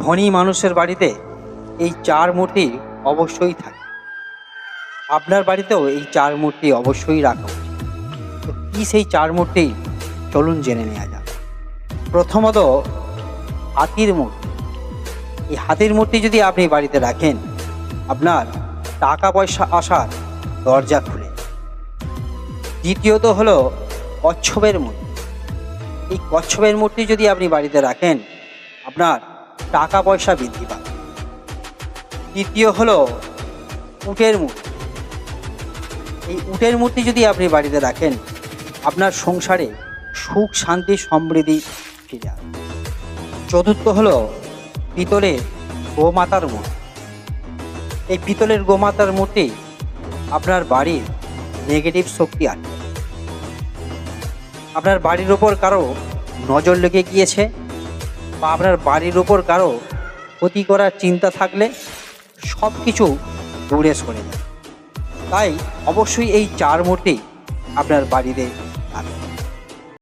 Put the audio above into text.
ধনী মানুষের বাড়িতে এই চার মূর্তি অবশ্যই থাকে। আপনার বাড়িতেও এই চার মূর্তি অবশ্যই রাখা উচিত। তো কী সেই চার মূর্তি, চলুন জেনে নেওয়া যাক। প্রথমত, হাতির মূর্তি। এই হাতির মূর্তি যদি আপনি বাড়িতে রাখেন, আপনার টাকা পয়সা আসার দরজা খুলে। দ্বিতীয়ত হলো কচ্ছপের মূর্তি। এই কচ্ছপের মূর্তি যদি আপনি বাড়িতে রাখেন, আপনার টাকা পয়সা বৃদ্ধি পাবে। তৃতীয় হলো উটের মূর্তি। এই উটের মূর্তি যদি আপনি বাড়িতে রাখেন, আপনার সংসারে সুখ শান্তি সমৃদ্ধি ফিরে আসবে। চতুর্থ হলো পিতলের গোমাতার মূর্তি। এই পিতলের গোমাতার মূর্তি আপনার বাড়ির নেগেটিভ শক্তি আটকে। আপনার বাড়ির ওপর কারো নজর লেগে গিয়েছে বা আপনার বাড়ির ওপর কারো ক্ষতি করার চিন্তা থাকলে সব কিছু দূরে সরে যায়। তাই অবশ্যই এই চার মূর্তি আপনার বাড়িতে